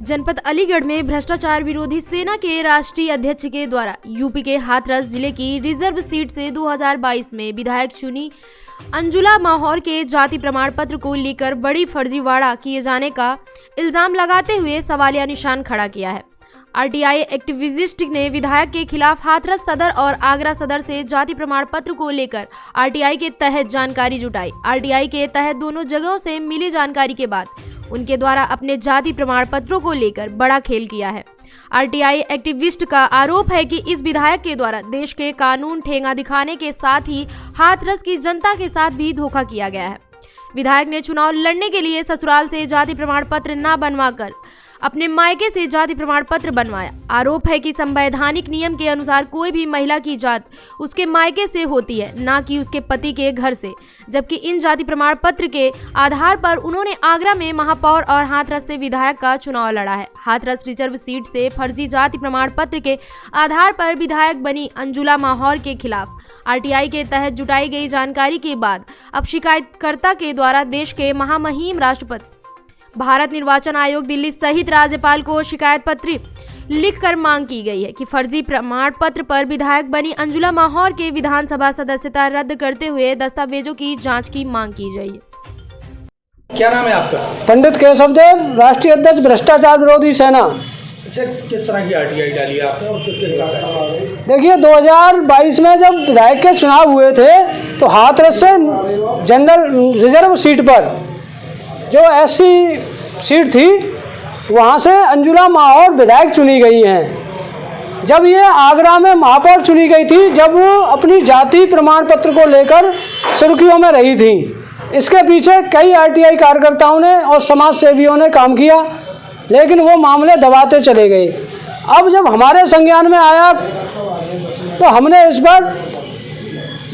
जनपद अलीगढ़ में भ्रष्टाचार विरोधी सेना के राष्ट्रीय अध्यक्ष के द्वारा यूपी के हाथरस जिले की रिजर्व सीट से 2022 में विधायक चुनी अंजुला माहौर के जाति प्रमाण पत्र को लेकर बड़ी फर्जीवाड़ा किए जाने का इल्जाम लगाते हुए सवालिया निशान खड़ा किया है। आरटीआई एक्टिविस्ट ने विधायक के खिलाफ हाथरस सदर और आगरा सदर से जाति प्रमाण पत्र को लेकर आरटीआई के तहत जानकारी जुटाई। आरटीआई के तहत दोनों जगहों से मिली जानकारी के बाद उनके द्वारा अपने जाति प्रमाण पत्रों को लेकर बड़ा खेल किया है। आरटीआई एक्टिविस्ट का आरोप है कि इस विधायक के द्वारा देश के कानून ठेंगा दिखाने के साथ ही हाथरस की जनता के साथ भी धोखा किया गया है। विधायक ने चुनाव लड़ने के लिए ससुराल से जाति प्रमाण पत्र न बनवाकर अपने मायके से जाति प्रमाण पत्र बनवाया। आरोप है कि संवैधानिक नियम के अनुसार कोई भी महिला की जात उसके मायके से होती है, न कि उसके पति के घर से, जबकि इन जाति प्रमाण पत्र के आधार पर उन्होंने आगरा में महापौर और हाथरस से विधायक का चुनाव लड़ा है। हाथरस रिजर्व सीट से फर्जी जाति प्रमाण पत्र के आधार पर विधायक बनी अंजुला माहौर के खिलाफ आरटीआई के तहत जुटाई गई जानकारी के बाद अब शिकायतकर्ता के द्वारा देश के महामहिम राष्ट्रपति भारत निर्वाचन आयोग दिल्ली सहित राज्यपाल को शिकायत पत्र लिखकर मांग की गई है कि फर्जी प्रमाण पत्र पर विधायक बनी अंजुला माहौर के विधानसभा सदस्यता रद्द करते हुए दस्तावेजों की जांच की मांग की जाए। क्या नाम है आपका? पंडित केशव देव, राष्ट्रीय अध्यक्ष भ्रष्टाचार विरोधी सेना। अच्छा, किस तरह की आरटीआई डाली है आपने और किसके खिलाफ है? देखिए, 2022 में जब विधायक के चुनाव हुए थे तो हाथरस से जनरल रिजर्व सीट पर जो एससी सीट थी वहाँ से अंजुला माहौर विधायक चुनी गई हैं। जब ये आगरा में महापौर चुनी गई थी, जब वो अपनी जाति प्रमाण पत्र को लेकर सुर्खियों में रही थी, इसके पीछे कई आरटीआई कार्यकर्ताओं ने और समाज सेवियों ने काम किया, लेकिन वो मामले दबाते चले गए। अब जब हमारे संज्ञान में आया तो हमने इस पर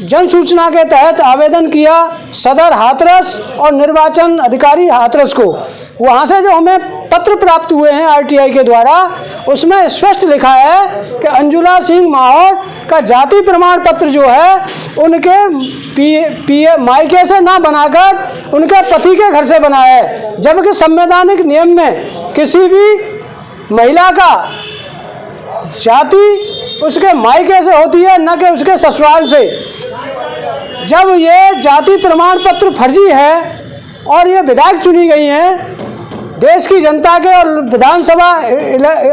जन सूचना के तहत आवेदन किया सदर हाथरस और निर्वाचन अधिकारी हाथरस को। वहाँ से जो हमें पत्र प्राप्त हुए हैं आरटीआई के द्वारा, उसमें स्पष्ट लिखा है कि अंजुला सिंह माहौर का जाति प्रमाण पत्र जो है उनके मायके से ना बनाकर उनके पति के घर से बना है, जबकि संवैधानिक नियम में किसी भी महिला का जाति उसके मायके से होती है, न कि उसके ससुराल से। जब ये जाति प्रमाण पत्र फर्जी है और ये विधायक चुनी गई हैं, देश की जनता के और विधानसभा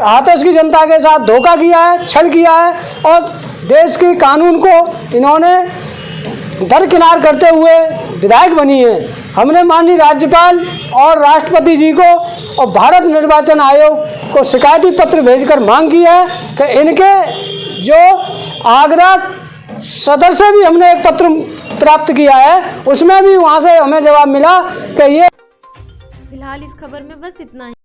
हाथरस की जनता के साथ धोखा किया है, छल किया है और देश के कानून को इन्होंने दरकिनार करते हुए विधायक बनी है। हमने माननीय राज्यपाल और राष्ट्रपति जी को और भारत निर्वाचन आयोग को शिकायती पत्र भेजकर मांग की है कि इनके जो आगरा सदर से भी हमने एक पत्र प्राप्त किया है, उसमें भी वहाँ से हमें जवाब मिला कि ये। फिलहाल इस खबर में बस इतना ही।